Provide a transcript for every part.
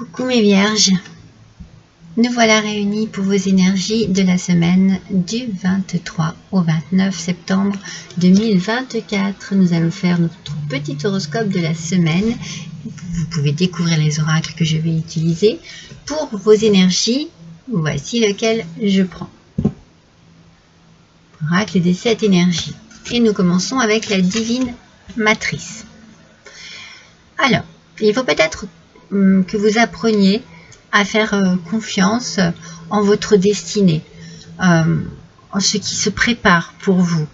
Coucou mes vierges, nous voilà réunis pour vos énergies de la semaine du 23 au 29 septembre 2024. Nous allons faire notre petit horoscope de la semaine. Vous pouvez découvrir les oracles que je vais utiliser pour vos énergies. Voici lequel je prends. Oracle des 7 énergies. Et nous commençons avec la divine matrice. Alors, il faut peut-être que vous appreniez à faire confiance en votre destinée, en ce qui se prépare pour vous.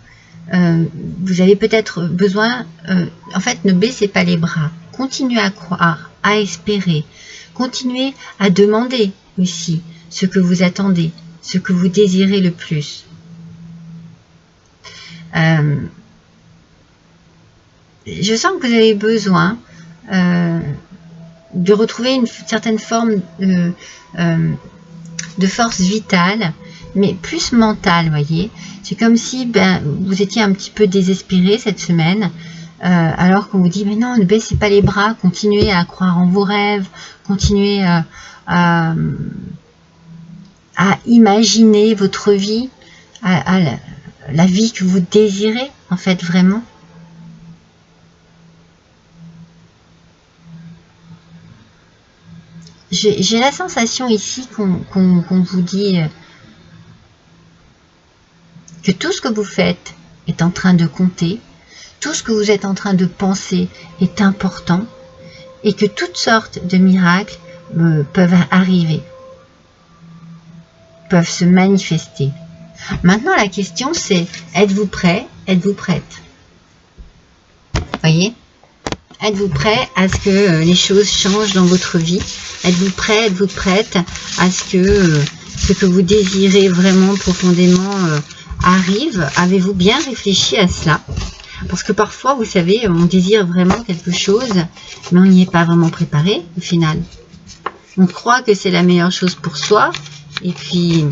Vous avez peut-être besoin, en fait, ne baissez pas les bras, continuez à croire, à espérer, continuez à demander aussi ce que vous attendez, ce que vous désirez le plus. Je sens que vous avez besoin de retrouver une certaine forme de force vitale, mais plus mentale, voyez. C'est comme si vous étiez un petit peu désespéré cette semaine, alors qu'on vous dit, mais non, ne baissez pas les bras, continuez à croire en vos rêves, continuez à imaginer votre vie, à la vie que vous désirez, en fait, vraiment. J'ai la sensation ici qu'on vous dit que tout ce que vous faites est en train de compter, tout ce que vous êtes en train de penser est important et que toutes sortes de miracles peuvent arriver, peuvent se manifester. Maintenant, la question c'est, êtes-vous prêt, êtes-vous prête? Voyez? Êtes-vous prêt à ce que les choses changent dans votre vie? Êtes-vous prêt, êtes-vous prête à ce que ce que vous désirez vraiment profondément arrive? Avez-vous bien réfléchi à cela? Parce que parfois, vous savez, on désire vraiment quelque chose, mais on n'y est pas vraiment préparé au final. On croit que c'est la meilleure chose pour soi, et puis,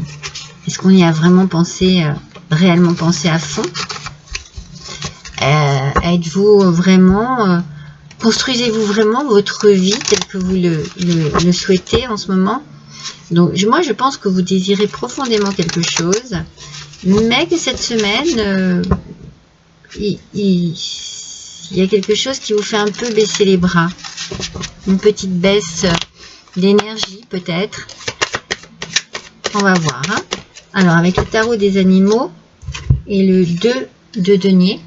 est-ce qu'on y a vraiment pensé, réellement pensé à fond? Êtes-vous vraiment... construisez-vous vraiment votre vie telle que vous le souhaitez en ce moment? Donc moi je pense que vous désirez profondément quelque chose, mais que cette semaine il y a quelque chose qui vous fait un peu baisser les bras, une petite baisse d'énergie peut-être. On va voir, hein. Alors avec le tarot des animaux et le 2 de denier.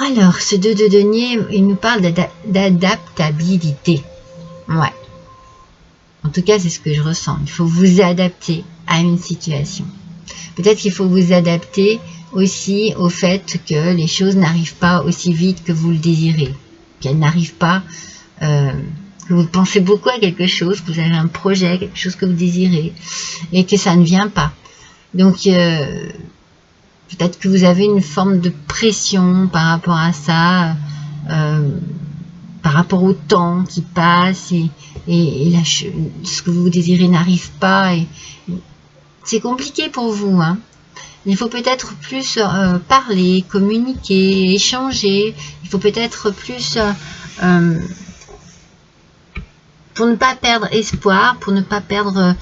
Alors, ce 2 de denier, il nous parle d'adaptabilité. Ouais. En tout cas, c'est ce que je ressens. Il faut vous adapter à une situation. Peut-être qu'il faut vous adapter aussi au fait que les choses n'arrivent pas aussi vite que vous le désirez. Qu'elles n'arrivent pas, que vous pensez beaucoup à quelque chose, que vous avez un projet, quelque chose que vous désirez, et que ça ne vient pas. Donc, peut-être que vous avez une forme de pression par rapport à ça, par rapport au temps qui passe et ce que vous désirez n'arrive pas. C'est compliqué pour vous, hein. Il faut peut-être plus parler, communiquer, échanger. Il faut peut-être plus... pour ne pas perdre espoir, pour ne pas perdre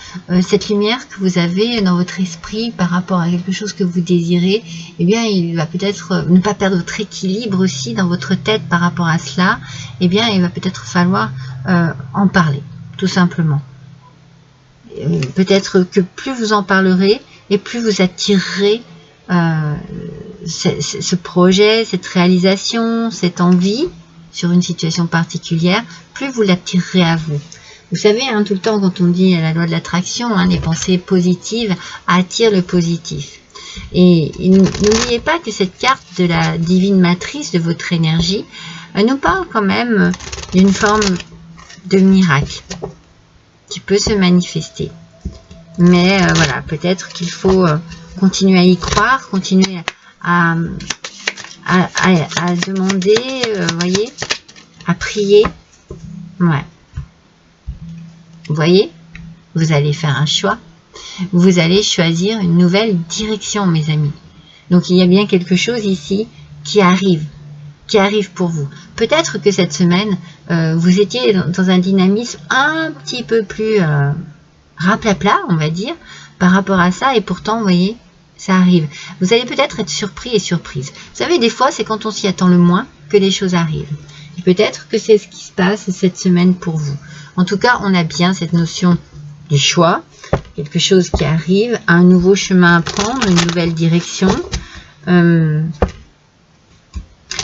cette lumière que vous avez dans votre esprit par rapport à quelque chose que vous désirez, eh bien, il va peut-être ne pas perdre votre équilibre aussi dans votre tête par rapport à cela, eh bien, il va peut-être falloir en parler, tout simplement. Peut-être que plus vous en parlerez, et plus vous attirerez ce projet, cette réalisation, cette envie, sur une situation particulière, plus vous l'attirerez à vous. Vous savez, hein, tout le temps quand on dit la loi de l'attraction, hein, les pensées positives attirent le positif. Et n'oubliez pas que cette carte de la divine matrice de votre énergie nous parle quand même d'une forme de miracle qui peut se manifester. Mais voilà, peut-être qu'il faut continuer à y croire, continuer à demander, voyez, à prier. Ouais. Vous voyez, vous allez faire un choix. Vous allez choisir une nouvelle direction, mes amis. Donc, il y a bien quelque chose ici qui arrive. qui arrive pour vous. Peut-être que cette semaine, vous étiez dans un dynamisme un petit peu plus raplapla, on va dire, par rapport à ça, et pourtant, vous voyez, ça arrive. Vous allez peut-être être surpris et surprise. Vous savez, des fois, c'est quand on s'y attend le moins que les choses arrivent. Et peut-être que c'est ce qui se passe cette semaine pour vous. En tout cas, on a bien cette notion du choix, quelque chose qui arrive, un nouveau chemin à prendre, une nouvelle direction.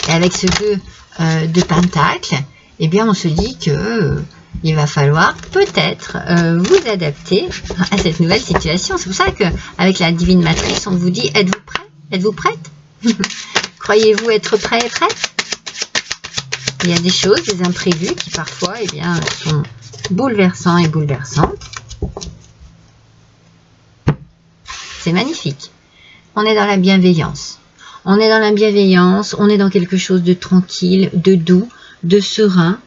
Et avec ce 2 de Pentacle, eh bien, on se dit que il va falloir peut-être vous adapter à cette nouvelle situation. C'est pour ça qu'avec la Divine Matrice, on vous dit, êtes-vous prêt? Êtes-vous prête? Croyez-vous être prêt et prête? Il y a des choses, des imprévus qui parfois eh bien, sont bouleversants et bouleversantes. C'est magnifique. On est dans la bienveillance. On est dans la bienveillance, on est dans quelque chose de tranquille, de doux, de serein.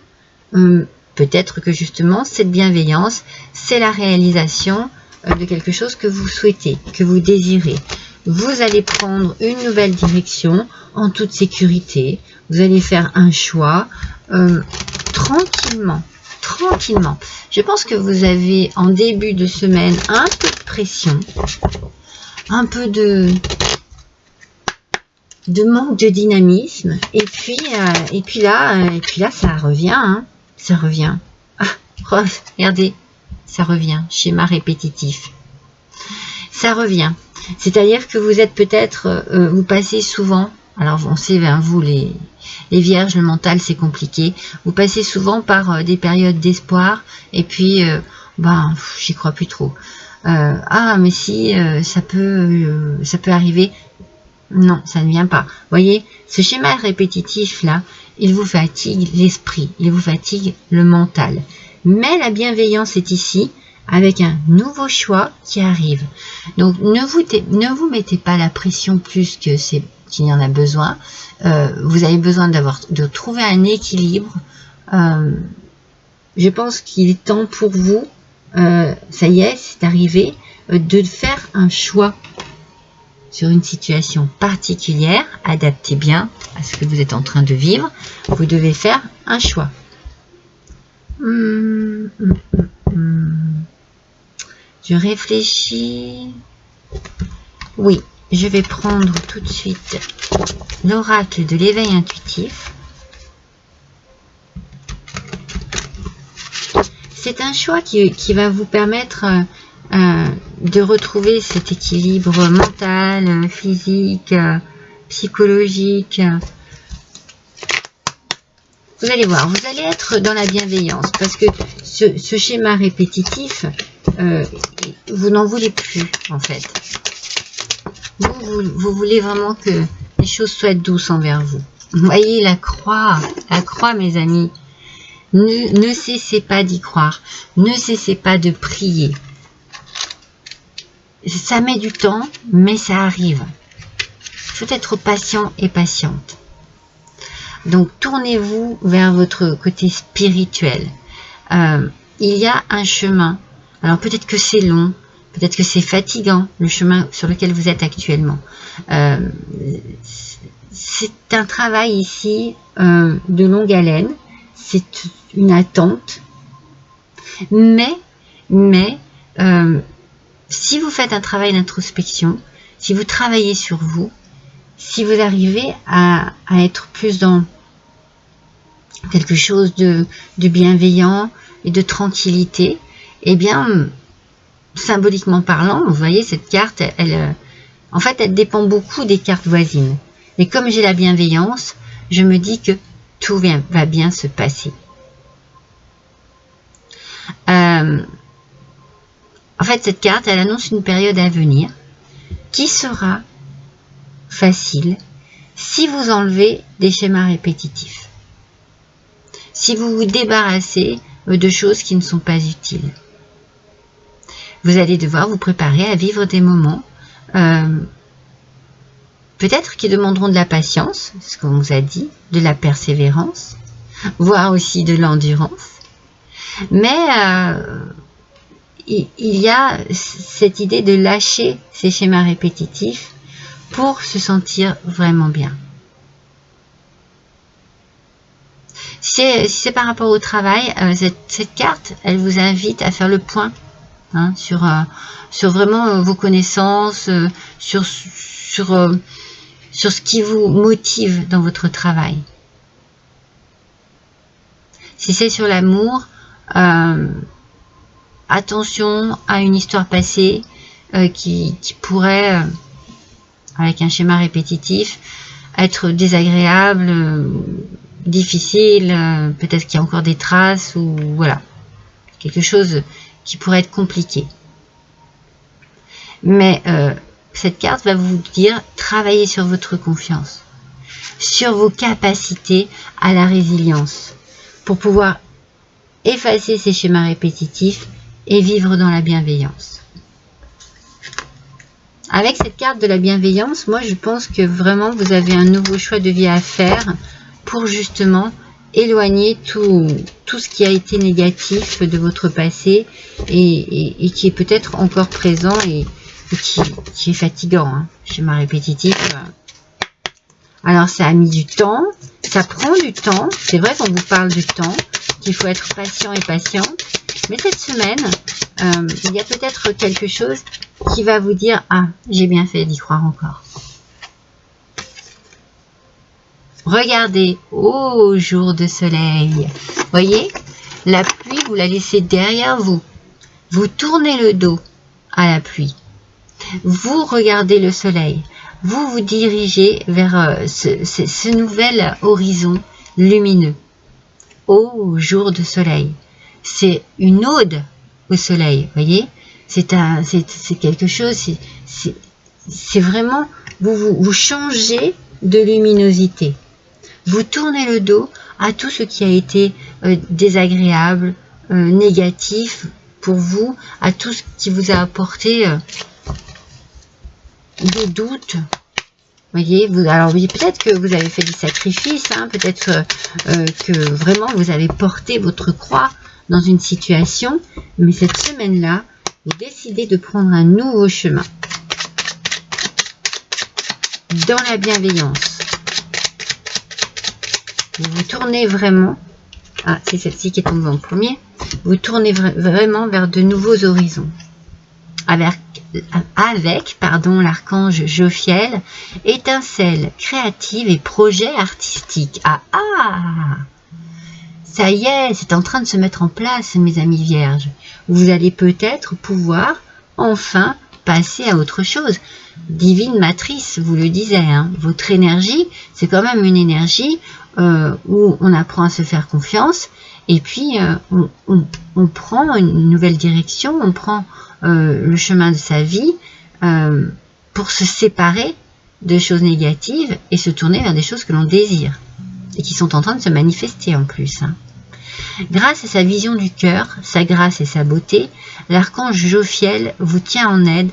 Peut-être que justement, cette bienveillance, c'est la réalisation de quelque chose que vous souhaitez, que vous désirez. Vous allez prendre une nouvelle direction en toute sécurité. Vous allez faire un choix tranquillement. Tranquillement. Je pense que vous avez en début de semaine un peu de pression, un peu de manque de dynamisme, et puis là ça revient, hein, ça revient. Ah, regardez, ça revient, schéma répétitif. Ça revient. C'est-à-dire que vous êtes peut-être, vous passez souvent, alors on sait, hein, vous les vierges, le mental c'est compliqué, vous passez souvent par des périodes d'espoir, et puis, j'y crois plus trop. Ah, mais si, ça peut arriver. Non, ça ne vient pas. Vous voyez, ce schéma répétitif là, il vous fatigue l'esprit, il vous fatigue le mental. Mais la bienveillance est ici, avec un nouveau choix qui arrive. Donc, ne vous mettez pas la pression plus que qu'il y en a besoin. Vous avez besoin de trouver un équilibre. Je pense qu'il est temps pour vous, ça y est, c'est arrivé, de faire un choix sur une situation particulière. Adaptez bien à ce que vous êtes en train de vivre. Vous devez faire un choix. Je réfléchis. Oui, je vais prendre tout de suite l'oracle de l'éveil intuitif. C'est un choix qui va vous permettre de retrouver cet équilibre mental, physique, psychologique. Vous allez voir, vous allez être dans la bienveillance, parce que ce schéma répétitif, vous n'en voulez plus, en fait. Vous voulez vraiment que les choses soient douces envers vous. Vous voyez la croix, mes amis. Ne cessez pas d'y croire, ne cessez pas de prier. Ça met du temps, mais ça arrive. Il faut être patient et patiente. Donc, tournez-vous vers votre côté spirituel. Il y a un chemin. Alors, peut-être que c'est long, peut-être que c'est fatigant, le chemin sur lequel vous êtes actuellement. C'est un travail ici de longue haleine. C'est une attente. Mais si vous faites un travail d'introspection, si vous travaillez sur vous, si vous arrivez à être plus dans quelque chose de bienveillant et de tranquillité, eh bien, symboliquement parlant, vous voyez, cette carte, en fait, elle dépend beaucoup des cartes voisines. Et comme j'ai la bienveillance, je me dis que tout va bien se passer. En fait, cette carte, elle annonce une période à venir qui sera facile si vous enlevez des schémas répétitifs. Si vous vous débarrassez de choses qui ne sont pas utiles. Vous allez devoir vous préparer à vivre des moments peut-être qui demanderont de la patience, ce qu'on vous a dit, de la persévérance, voire aussi de l'endurance. Mais il y a cette idée de lâcher ces schémas répétitifs pour se sentir vraiment bien. Si c'est par rapport au travail, cette carte, elle vous invite à faire le point hein, sur vraiment vos connaissances, sur ce qui vous motive dans votre travail. Si c'est sur l'amour, attention à une histoire passée qui pourrait, avec un schéma répétitif, être désagréable, difficile, peut-être qu'il y a encore des traces ou voilà, quelque chose qui pourrait être compliqué. Mais cette carte va vous dire travaillez sur votre confiance, sur vos capacités à la résilience pour pouvoir effacer ces schémas répétitifs et vivre dans la bienveillance. Avec cette carte de la bienveillance, moi je pense que vraiment vous avez un nouveau choix de vie à faire pour justement éloigner tout ce qui a été négatif de votre passé et qui est peut-être encore présent et qui est fatigant. Hein. Schéma répétitif. Alors ça a mis du temps, ça prend du temps, c'est vrai qu'on vous parle du temps, qu'il faut être patient et patiente, mais cette semaine, il y a peut-être quelque chose qui va vous dire « Ah, j'ai bien fait d'y croire encore ». Regardez, ô jour de soleil, voyez, la pluie, vous la laissez derrière vous, vous tournez le dos à la pluie, vous regardez le soleil, vous vous dirigez vers ce nouvel horizon lumineux. Ô jour de soleil, c'est une ode au soleil, voyez, c'est quelque chose, c'est vraiment, vous changez de luminosité. Vous tournez le dos à tout ce qui a été désagréable, négatif pour vous, à tout ce qui vous a apporté des doutes. Voyez, alors oui, peut-être que vous avez fait des sacrifices, hein, peut-être que vraiment vous avez porté votre croix dans une situation, mais cette semaine-là, vous décidez de prendre un nouveau chemin dans la bienveillance. Vous vous tournez vraiment, c'est celle-ci qui est tombée en premier, vous tournez vraiment vers de nouveaux horizons. Avec l'archange Jophiel, étincelle créative et projet artistique. Ça y est, c'est en train de se mettre en place, mes amis vierges. Vous allez peut-être pouvoir enfin passer à autre chose. Divine matrice, vous le disiez, hein, votre énergie, c'est quand même une énergie où on apprend à se faire confiance et puis on prend une nouvelle direction, on prend le chemin de sa vie pour se séparer de choses négatives et se tourner vers des choses que l'on désire et qui sont en train de se manifester en plus. Hein. Grâce à sa vision du cœur, sa grâce et sa beauté, l'archange Jophiel vous vient en aide,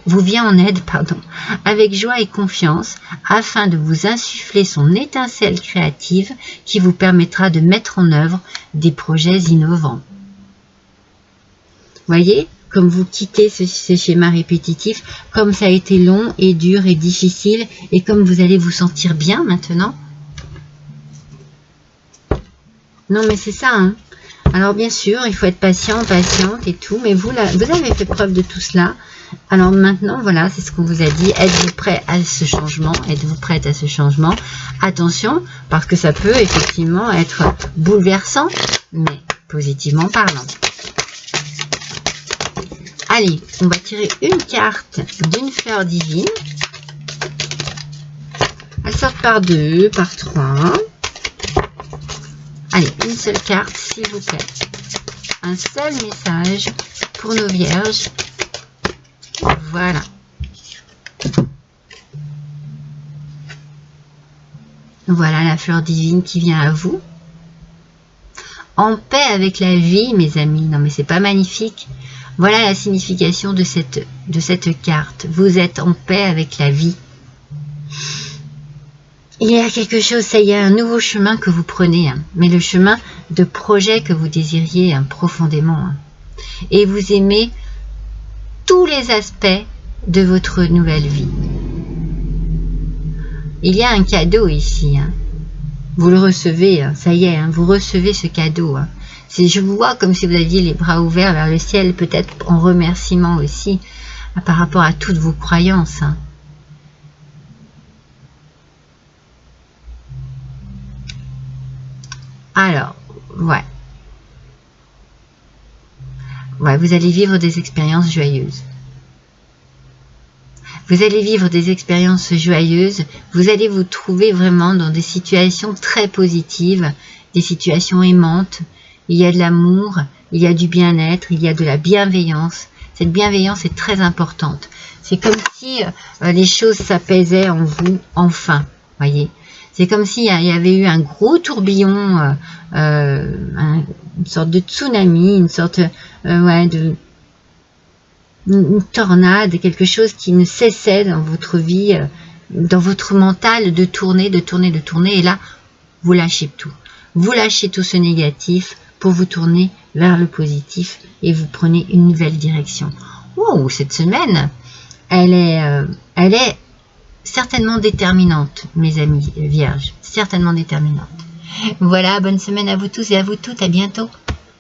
avec joie et confiance, afin de vous insuffler son étincelle créative qui vous permettra de mettre en œuvre des projets innovants. Voyez, comme vous quittez ce schéma répétitif, comme ça a été long et dur et difficile, et comme vous allez vous sentir bien maintenant. Non mais c'est ça, hein. Alors bien sûr, il faut être patient, patiente et tout, mais vous avez fait preuve de tout cela. Alors maintenant, voilà, c'est ce qu'on vous a dit. Êtes-vous prêt à ce changement? Êtes-vous prête à ce changement? Attention, parce que ça peut effectivement être bouleversant, mais positivement parlant. Allez, on va tirer une carte d'une fleur divine. Elles sortent par 2, par 3. Allez, une seule carte, s'il vous plaît. Un seul message pour nos vierges. Voilà. Voilà la fleur divine qui vient à vous. En paix avec la vie, mes amis. Non, mais c'est pas magnifique. Voilà la signification de cette carte. Vous êtes en paix avec la vie. Il y a quelque chose, ça y est, un nouveau chemin que vous prenez, hein, mais le chemin de projet que vous désiriez hein, profondément. Hein. Et vous aimez tous les aspects de votre nouvelle vie. Il y a un cadeau ici. Hein. Vous le recevez, hein, ça y est, hein, vous recevez ce cadeau. Hein. Je vous vois comme si vous aviez les bras ouverts vers le ciel, peut-être en remerciement aussi, par rapport à toutes vos croyances. Hein. Alors, ouais. Ouais, vous allez vivre des expériences joyeuses. Vous allez vivre des expériences joyeuses. Vous allez vous trouver vraiment dans des situations très positives, des situations aimantes. Il y a de l'amour, il y a du bien-être, il y a de la bienveillance. Cette bienveillance est très importante. C'est comme si les choses s'apaisaient en vous, enfin. Voyez. C'est comme s'il y avait eu un gros tourbillon, une sorte de tsunami, une sorte ouais, une tornade, quelque chose qui ne cessait dans votre vie, dans votre mental de tourner, de tourner, de tourner. Et là, vous lâchez tout. Vous lâchez tout ce négatif pour vous tourner vers le positif et vous prenez une nouvelle direction. Wow, cette semaine, elle est certainement déterminante, mes amis vierges, certainement déterminante. Voilà, bonne semaine à vous tous et à vous toutes, à bientôt.